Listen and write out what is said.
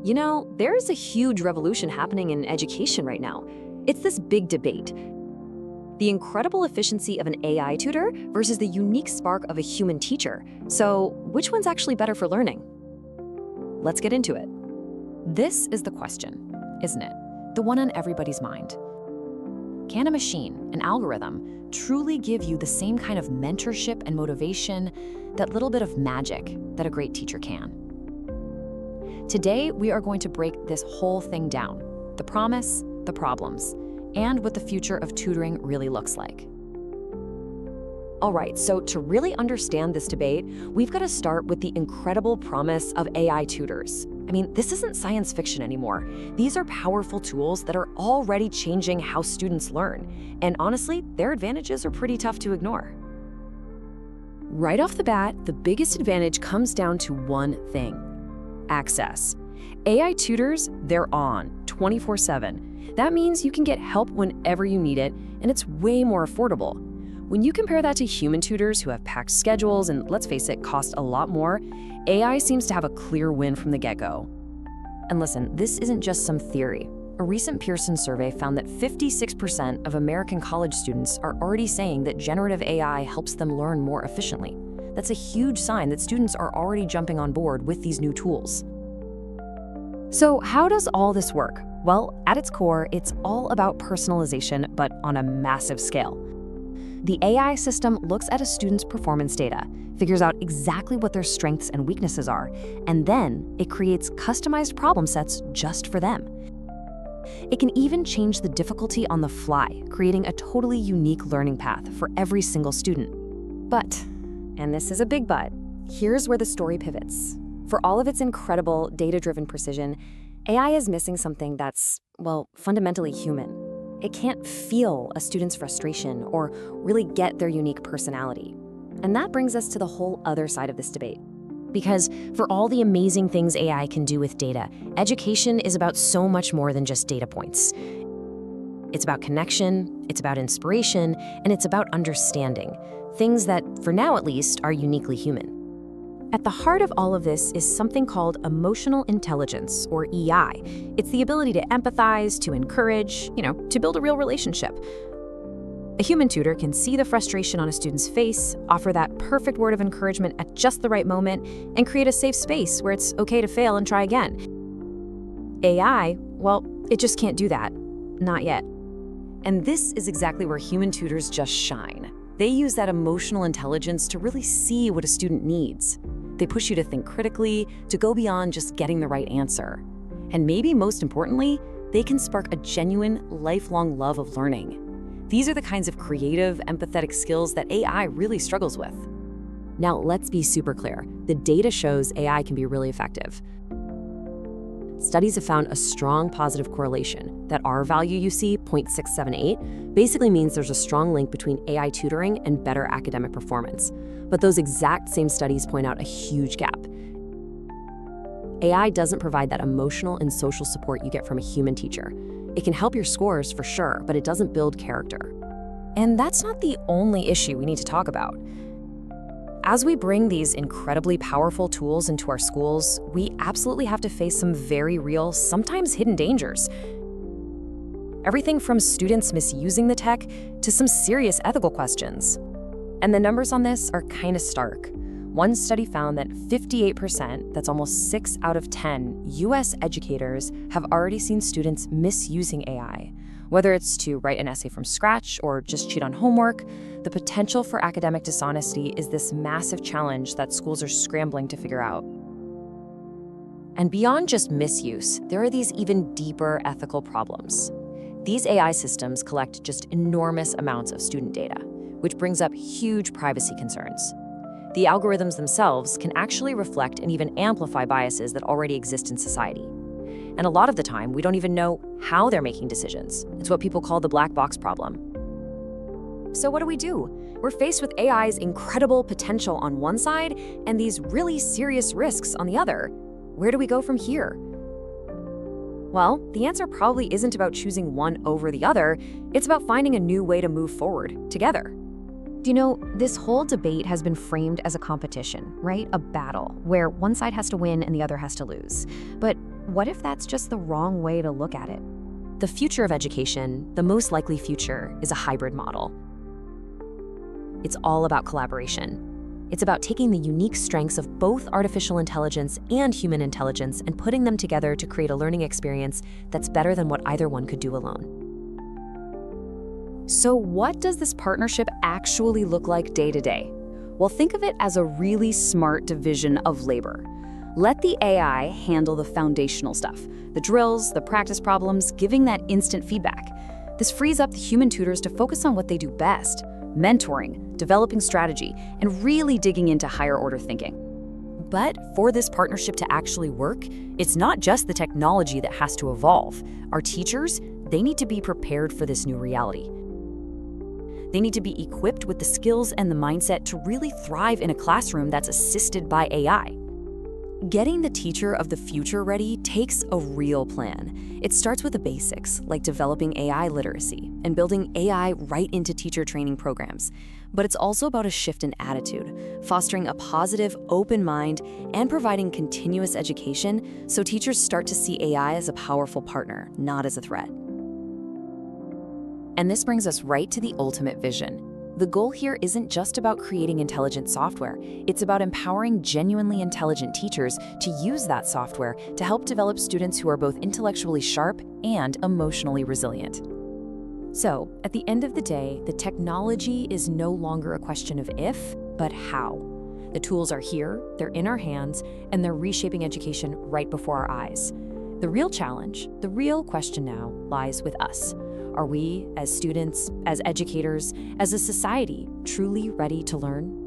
You know, there's a huge revolution happening in education right now. It's this big debate. The incredible efficiency of an AI tutor versus the unique spark of a human teacher. So, which one's actually better for learning? Let's get into it. This is the question, isn't it? The one on everybody's mind. Can a machine, an algorithm, truly give you the same kind of mentorship and motivation, that little bit of magic that a great teacher can? Today, we are going to break this whole thing down, the promise, the problems, and what the future of tutoring really looks like. All right, so to really understand this debate, we've got to start with the incredible promise of AI tutors. I mean, this isn't science fiction anymore. These are powerful tools that are already changing how students learn. And honestly, their advantages are pretty tough to ignore. Right off the bat, the biggest advantage comes down to one thing: access. AI tutors, they're on 24/7. That means you can get help whenever you need it, and it's way more affordable. When you compare that to human tutors who have packed schedules and, let's face it, cost a lot more, AI seems to have a clear win from the get-go. And listen, this isn't just some theory. A recent Pearson survey found that 56% of American college students are already saying that generative AI helps them learn more efficiently. That's a huge sign that students are already jumping on board with these new tools. So how does all this work? Well, at its core, it's all about personalization, but on a massive scale. The AI system looks at a student's performance data, figures out exactly what their strengths and weaknesses are, and then it creates customized problem sets just for them. It can even change the difficulty on the fly, creating a totally unique learning path for every single student. But, and this is a big but, here's where the story pivots. For all of its incredible data-driven precision, AI is missing something that's, well, fundamentally human. It can't feel a student's frustration or really get their unique personality. And that brings us to the whole other side of this debate. Because for all the amazing things AI can do with data, education is about so much more than just data points. It's about connection, it's about inspiration, and it's about understanding, things that, for now at least, are uniquely human. At the heart of all of this is something called emotional intelligence, or EI. It's the ability to empathize, to encourage, to build a real relationship. A human tutor can see the frustration on a student's face, offer that perfect word of encouragement at just the right moment, and create a safe space where it's okay to fail and try again. AI, well, it just can't do that. Not yet. And this is exactly where human tutors just shine. They use that emotional intelligence to really see what a student needs. They push you to think critically, to go beyond just getting the right answer. And maybe most importantly, they can spark a genuine, lifelong love of learning. These are the kinds of creative, empathetic skills that AI really struggles with. Now, let's be super clear. The data shows AI can be really effective. Studies have found a strong positive correlation. That R value you see, 0.678, basically means there's a strong link between AI tutoring and better academic performance. But those exact same studies point out a huge gap. AI doesn't provide that emotional and social support you get from a human teacher. It can help your scores for sure, but it doesn't build character. And that's not the only issue we need to talk about. As we bring these incredibly powerful tools into our schools, we absolutely have to face some very real, sometimes hidden dangers. Everything from students misusing the tech to some serious ethical questions. And the numbers on this are kind of stark. One study found that 58%, that's almost 6 out of 10, US educators have already seen students misusing AI. Whether it's to write an essay from scratch or just cheat on homework, the potential for academic dishonesty is this massive challenge that schools are scrambling to figure out. And beyond just misuse, there are these even deeper ethical problems. These AI systems collect just enormous amounts of student data, which brings up huge privacy concerns. The algorithms themselves can actually reflect and even amplify biases that already exist in society. And a lot of the time, we don't even know how they're making decisions. It's what people call the black box problem. So what do? We're faced with AI's incredible potential on one side and these really serious risks on the other. Where do we go from here? Well, the answer probably isn't about choosing one over the other. It's about finding a new way to move forward together. Do you know, this whole debate has been framed as a competition, right? A battle, where one side has to win and the other has to lose. But What if that's just the wrong way to look at it? The future of education, the most likely future, is a hybrid model. It's all about collaboration. It's about taking the unique strengths of both artificial intelligence and human intelligence and putting them together to create a learning experience that's better than what either one could do alone. So what does this partnership actually look like day to day? Well, think of it as a really smart division of labor. Let the AI handle the foundational stuff, the drills, the practice problems, giving that instant feedback. This frees up the human tutors to focus on what they do best: mentoring, developing strategy, and really digging into higher order thinking. But for this partnership to actually work, it's not just the technology that has to evolve. Our teachers, they need to be prepared for this new reality. They need to be equipped with the skills and the mindset to really thrive in a classroom that's assisted by AI. Getting the teacher of the future ready takes a real plan. It starts with the basics, like developing AI literacy and building AI right into teacher training programs. But it's also about a shift in attitude, fostering a positive, open mind, and providing continuous education so teachers start to see AI as a powerful partner, not as a threat. And this brings us right to the ultimate vision. The goal here isn't just about creating intelligent software. It's about empowering genuinely intelligent teachers to use that software to help develop students who are both intellectually sharp and emotionally resilient. So, at the end of the day, the technology is no longer a question of if, but how. The tools are here, they're in our hands, and they're reshaping education right before our eyes. The real challenge, the real question now, lies with us. Are we, as students, as educators, as a society, truly ready to learn?